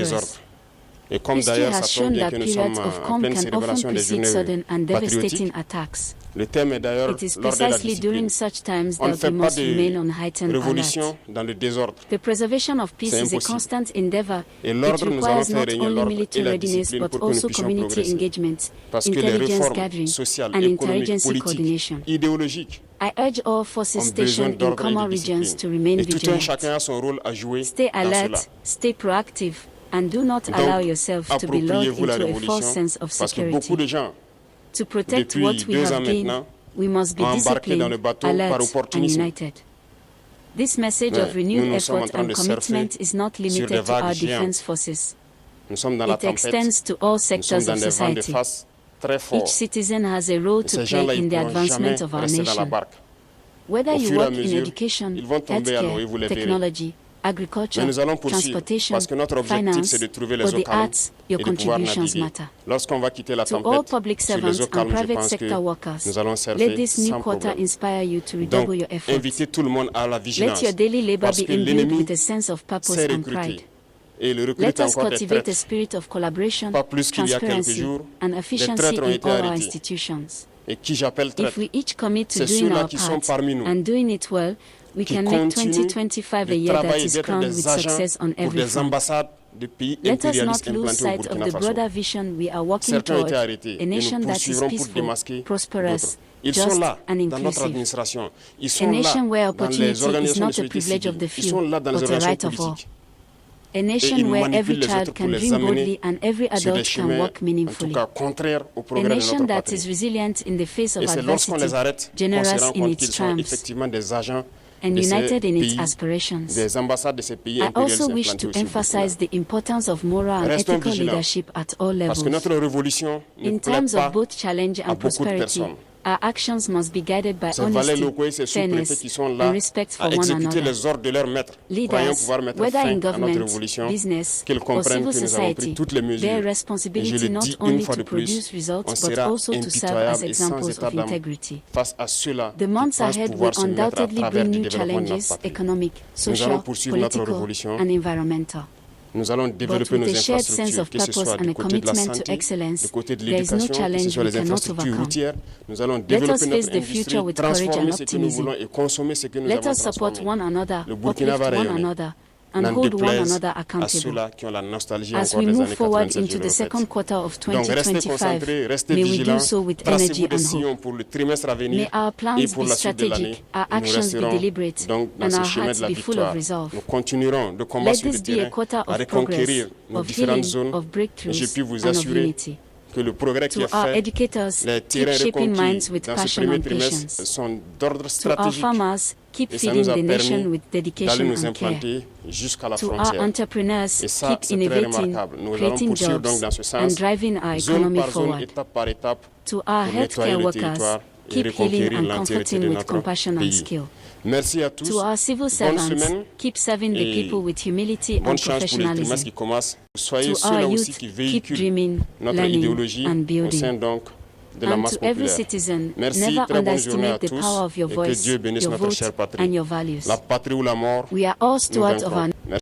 désordre. adventurous. Et comme History d'ailleurs has ça tombe shown bien that que nous sommes periods of en calm pleine can often célébration des precede journées sudden and devastating patriotiques, attacks. le thème est d'ailleurs It is l'ordre et la precisely during discipline. such times On ne that fait we pas must remain on de heightened révolution alert. dans le désordre. The preservation of peace C'est is a impossible. constant endeavor. Et It l'ordre, nous allons requires faire not régner only l'ordre et military la readiness discipline but pour que nous also puissions community progresser. engagement, Parce que les intelligence réformes gathering, sociales, and économiques, interagency politiques, coordination. idéologiques I urge all forces ont besoin stationed in d'ordre et common de regions discipline. to remain Et tout un vigilant. chacun a son rôle à jouer Stay dans cela. alert, stay proactive, and do not Donc, allow yourself to be lulled appropriez-vous la into a false révolution sense of parce que beaucoup security. de gens, To protect depuis what we 2 ans have gained, maintenant, we must be ont embarqué dans le disciplined, bateau par alert, and opportunisme. united. This message Mais of renewed nous sommes en effort train and de commitment surfer is not sur des limited to vagues our géantes. defense forces. Nous sommes dans la It tempête, extends to all nous sommes sectors dans of des vents de society. face très forts. Each citizen has a role Et to ces gens-là, play ils in ne the pourront jamais advancement of our rester dans la nation. barque. Whether Au you fur et à work in mesure, education, ils vont tomber à l'eau et vous les verrez. technology, agriculture, Mais nous allons poursuivre transportation, parce que notre objectif, finance, c'est de trouver les or eaux the calmes arts, et your de pouvoir contributions naviguer. matter. Lorsqu'on va quitter la To all tempête public sur les servants eaux and calmes, je private pense que sector workers, nous allons let surfer this new sans quarter problème. inspire you to Donc, redouble your efforts. invitez tout le monde à la vigilance Let your daily labor parce be que imbued l'ennemi with a sense of purpose sait and pride. recruter. Et le Let recrute us encore des cultivate a traîtres. spirit of collaboration, Pas plus qu'il y a quelques transparency, jours, and des efficiency traîtres ont in été all our arrêtés. institutions. Et qui j'appelle If traîtres, we each commit to c'est doing ceux-là our qui sont part parmi nous, and doing it well, we qui can make continuent 2025 a de year that travailler, is d'être crowned with des agents success on pour every des front. ambassades de pays Let us impérialistes not lose implantés au sight of Burkina the Faso. broader vision we are working Certains ont été toward, arrêtés a et nous nation that is poursuivrons pour peaceful, démasquer prosperous, d'autres. Ils sont just là and dans notre inclusive. administration. Ils A sont là nation where dans les opportunity is organisations de not a société privilege of civile. the Ils sont few, là dans les but a organisations right of all. politiques. A Et nation ils where every manipulent les child autres pour can les dream amener boldly and every sur des adult can chemins, work en tout meaningfully. cas, contraires au A progrès de nation notre that patrie. is resilient in the face of Et c'est lorsqu'on adversity, les arrête qu'on se generous rend in compte its qu'ils sont triumphs, effectivement des agents and de ces united in its pays, aspirations. des ambassades de ces pays I impérialistes also wish implantés to aussi au emphasize Burkina. the importance of moral and Restons ethical vigilants, leadership at all Parce que levels. notre révolution ne In plaît times pas of both challenge à and beaucoup de prosperity, personnes. our actions must be guided by Ces valets honesty, locaux et ces sous-préfets fairness, qui sont and là respect à for one exécuter another. les ordres de leurs maîtres, croyant Leaders, pouvoir mettre whether fin in à notre government, révolution, business, qu'ils or comprennent civil que nous avons pris society, toutes les mesures. bear Et je responsibility le not dis une only fois to de plus, produce on results but sera also to serve as impitoyable et sans examples état of d'âme integrity. face à ceux-là The qui months pensent ahead pouvoir will se mettre à undoubtedly travers bring du new développement de challenges, notre patrie. economic, Nous allons social, poursuivre notre political, révolution. and environmental. Nous allons But développer with nos a shared sense infrastructures, of que ce purpose soit and du a côté de la commitment to santé, excellence, du côté de there is no l'éducation, que ce challenge soit we les cannot infrastructures overcome. routières. Nous allons Let us développer face notre the industrie, future with courage transformer and ce que nous optimism. voulons et consommer ce que nous Let avons us support transformé. one another, Le Burkina uplift va one rayonner. another, and N'en hold one déplaise another à accountable. ceux-là qui ont la nostalgie As encore we des move années forward 96, je into le the second répète. quarter of Donc restez 2025, concentrés, restez may we do vigilants, so with tracez-vous energy des and hope. sillons pour le trimestre à venir May our plans et pour be la suite de l'année. strategic, our Nous actions be resterons deliberate, donc dans and ce our chemin de hearts la be full of victoire. resolve. Nous continuerons de combattre Let sur le this be a terrain quarter à of reconquérir progress, nos of différentes healing, zones. of Et je breakthroughs, puis vous and of assurer unity. que le progrès qui To est our fait, educators, les keep terrains shaping reconquis minds with dans ce passion premier and trimestre patience. sont d'ordre To our stratégique farmers, keep et ça feeding nous a the nation permis with d'aller dedication nous and care. implanter jusqu'à la To our frontière. entrepreneurs, Et ça, keep c'est très innovating, remarquable. Nous allons creating poursuivre jobs, donc dans ce and sens, driving our zone economy par zone, forward. étape par étape, To our pour nettoyer healthcare le workers, territoire et keep healing reconquérir and l'entièreté comforting de with notre compassion and pays. skill. Merci à tous. To our civil Bonne servants, semaine. keep serving the et people with humility Bonne and chance pour les trimestres professionalism. qui commencent. Soyez To ceux-là our aussi youth, qui keep véhiculent dreaming, notre learning, idéologie and au building. sein donc de la And masse to every populaire. citizen, Merci, never très bonne journée à underestimate the tous power of your et que voice, Dieu bénisse your notre vote, chère patrie. and your values. La patrie ou la mort, We are all nous stewards of vaincrons. our Merci.